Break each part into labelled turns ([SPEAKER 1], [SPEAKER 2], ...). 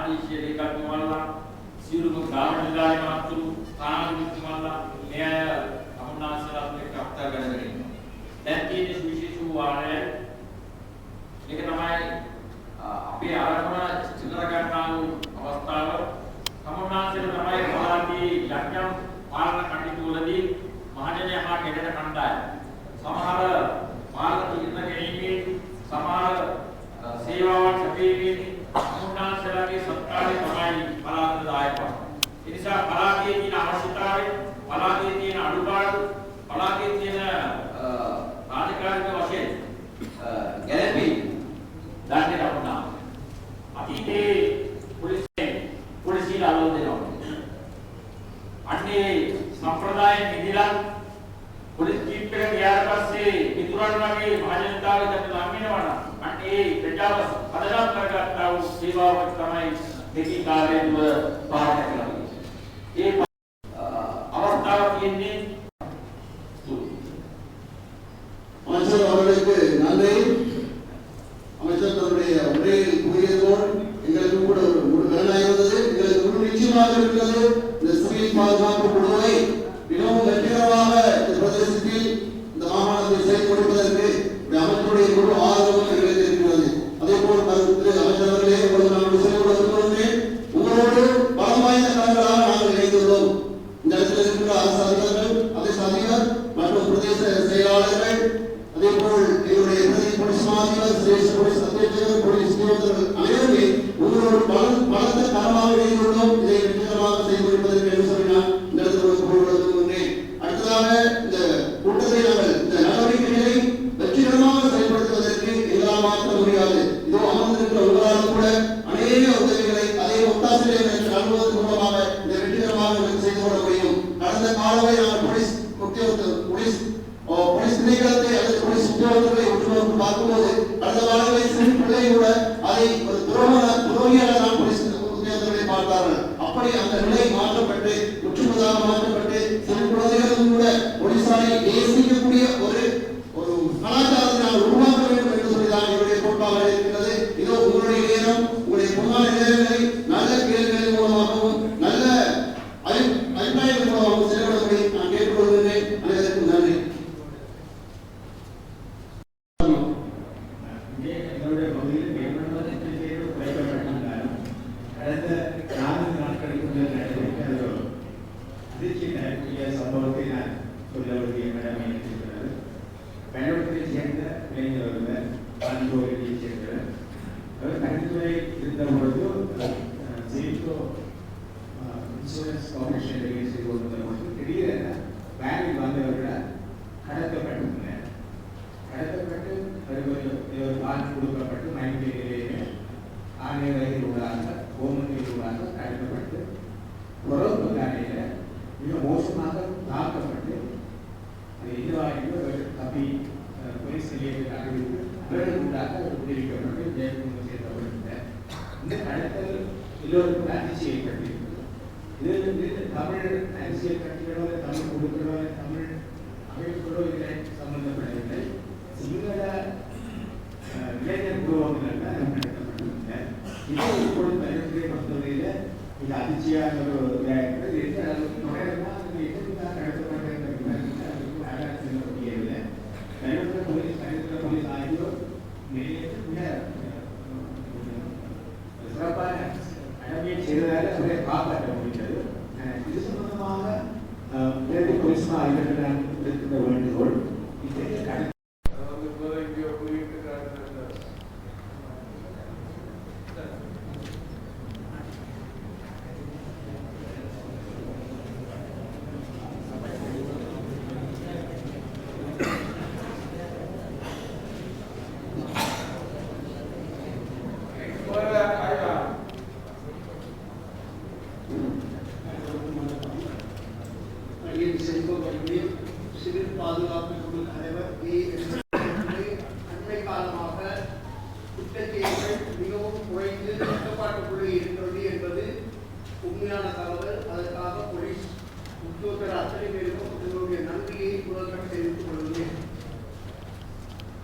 [SPEAKER 1] ආදේශීය ලේකම්තුමාලා සියලුම ග්‍රාම නිලධාරි මහතුරු තානාධිපතිතුමාලා මේ අය අමුණාසලාත් එක්ක අත්දැක ගන්න ඉන්නවා. දැන් තියෙන සුවිශේෂ වූ වාරය මේක තමයි අපේ ආරම්භන චිත්‍ර ගන්නා වූ අවස්ථාව සමුන්නාසල තමයි පළාතේ යඥම් පාලන කටයුතුවලදී මහජනයා හා කෙරෙන කණ්ඩායම සමහර පාලක තීරණ ගැනීමේ සමහර සේවාවන් සැපයීමේ සමුන්නාසලගේ සත්කාරය තමයි පළාතට දායක වන්නේ. ඒ නිසා පළාතේ තියෙන අවශ්‍යතාවය, පළාතේ තියෙන අඩුපාඩු, පළාතේ තියෙන රාජකාරික වශයෙන් ගැළපී දන්නේ නැවුණා. අතීතයේ පොලිසිය අලුත් දෙනවා. අන්නේ සම්ප්‍රදායෙන් මිදලා පොලිස් ජීප් එක ගියාට පස්සේ මිතුරන් වගේ මහජනතාවගේ දැන් ලම් වෙනවා. අන්නේ ප්‍රජාව පදනම් කරගත්තා වූ සේවාවක් තමයි දෙකී කාර්යය පාලනය කරන්නේ. ඒ අවස්ථාව කියන්නේ
[SPEAKER 2] அமைச்சர் அவர்களுக்கு நன்றி. அமைச்சர் தன்னுடைய உரையில் கூறியதோடு எங்களுக்கு கூட ஒரு நலனாக இருந்தது. எங்களுக்கு ஒரு நிச்சயமாக இருக்கிறது, இந்த சிவில் பாதுகாப்பு குழுவை மிகவும் வெற்றிகரமாக இந்த பிரதேசத்தில் இந்த மாகாணத்தில் செயல்படுவதற்கு அமைச்சருடைய முழு ஆதரவும் எங்களுக்கு இருக்கிறது. அதே போல் அமைச்சர் அவர்களே உங்களுக்கு நான் செயல்படுத்துகிறேன். உங்களோடு பலம் வாய்ந்த கலங்களாக நாங்கள் இணைந்துள்ளோம். இந்த இடத்தில் இருக்கிற அரசு அதிகாரிகள், அரசு அதிகார் மற்றும் பிரதேச செயலாளர்கள், அதே போல் எங்களுடைய போலீஸ் மாதிபர், சிரேஷ்ட போலீஸ் அத்தியட்சகர், போலீஸ் உத்தியோகத்தர்கள் அனைவருமே உங்களோடு பலத்த கரமாக இணைந்துள்ளோம். இதை வெற்றிகரமாக செயல்படுவதற்கு என்று சொல்லி நான் இந்த இடத்தில் கூறுவதற்கு அடுத்ததாக இந்த கூட்டத்தை நாங்கள் இந்த நடவடிக்கைகளை வெற்றிகரமாக செயல்படுத்துவதற்கு எங்களால் மாற்ற முடியாது. இதோ அமர்ந்திருக்கிற உங்களால் கூட அநேக உதவிகளை அதே ஒத்தாசைகளை நல்வதன் மூலமாக இந்த வெற்றிகரமாக செய்து கொள்ள முடியும். கடந்த காலவை நாங்கள் போலீஸ் திணைக்களத்தை அல்லது போலீஸ் உத்தியோகத்தர்களை ஒற்றுநோக்கு பார்க்கும்போது கடந்த காலங்களில் சிறு பிள்ளை கூட அதை ஒரு துரோகியாக தான் போலீஸ் உத்தியோகத்தர்களை பார்த்தார்கள். அப்படி அந்த நிலை மாற்றப்பட்டு ஒற்றுமையாக மாற்றப்பட்டு சிறு குழந்தைகளும் கூட போலீசாரை நேசிக்கக்கூடிய ஒரு கலாச்சாரத்தை நாங்கள் உருவாக்க வேண்டும் என்று சொல்லிதான் என்னுடைய கோட்பாடு இருக்கிறது. இதோ உங்களுடைய நேரம், உங்களுடைய பொன்னான நேரங்களை நல்ல கேள்விகளின் மூலமாகவும் நல்ல அபிப்பிராயங்கள் மூலமாகவும் செயல்படும்படி நான் கேட்டுக்கொள்கிறேன். அனைவருக்கும் நன்றி.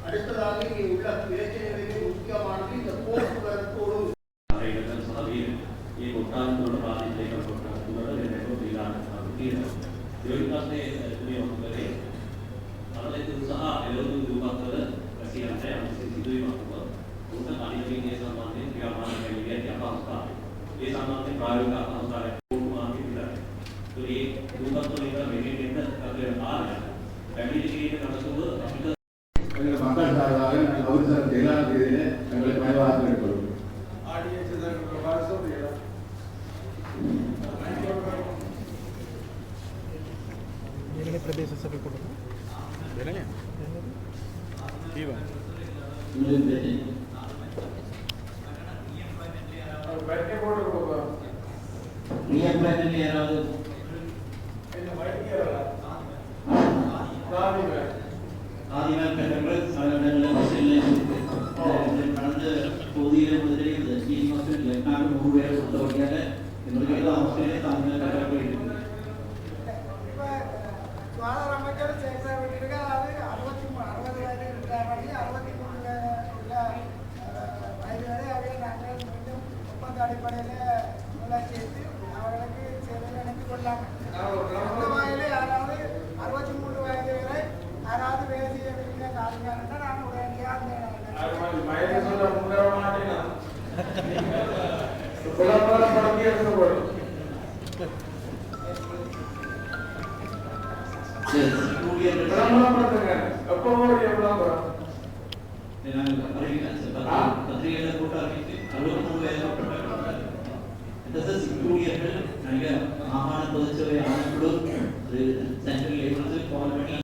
[SPEAKER 1] அடுத்ததாக இங்கே உள்ள பிரச்சனைகளில் முக்கியமானது இந்த போக்குவரத்தோடு
[SPEAKER 3] අවස්ථාවේ ඒ සම්බන්ධයෙන් ප්‍රායෝගික අවස්ථාවක් මාර්ගය විතරයි. ඒ දුකත් වලින් මෙහෙට අපේ ආරය පැමිණි ජීවිත කටසුව අපිට
[SPEAKER 4] எங்களை மக்கள் சார்பாக நாங்கள் அவசரத்தை எல்லா தேதியிலே எங்களை பயவாக கொள்வோம்.
[SPEAKER 5] प्रदेश सभी को देना ठीक है
[SPEAKER 1] बैठने बोर्ड को
[SPEAKER 6] नियम प्लान ले रहा हूं
[SPEAKER 1] इन बैठ के रहा में
[SPEAKER 6] ஆதிவாசி கட்டங்கள் சாதாரண மசில் கடந்த பொதியிலே முதலில் ஸ்டீல் மசில் லெக்னாக 100 பேர் கொடுத்த வகையாக எங்களுக்கு எல்லா அவசியமே தாங்க கட்டப்பட்டு
[SPEAKER 7] இப்ப சுகாதார அமைச்சர் சேர்க்க வேண்டியிருக்க அது 60 வயது இருக்கிறார்கள் 63 உள்ள வயது வரை அவர்கள் நாங்கள் மீண்டும் ஒப்பந்த அடிப்படையில் உள்ள சேர்த்து அவர்களுக்கு சேவையில் இணைத்துக் கொள்ளலாம் அந்த வகையிலே யாராவது 63 வயது வரை யாராவது வேலை செய்ய விரும்பின காரணம் நான் உடனடியாக
[SPEAKER 1] மயக்க சொல்ல முன்னேற மாட்டேனா புலம்பல படக்கி எடுத்து போடு புலம்பல படுத்துங்க எப்போ ஓடி எவ்வளோ போகிறோம்
[SPEAKER 6] நாங்கள் பத்திரிகைகளை போட்டு அறிவித்து 63 வயது ஊழியர்கள் மாகாண பொதுச்சபை ஆணைக்குழு சென்ட்ரல் லேபர்ஸ் காலனி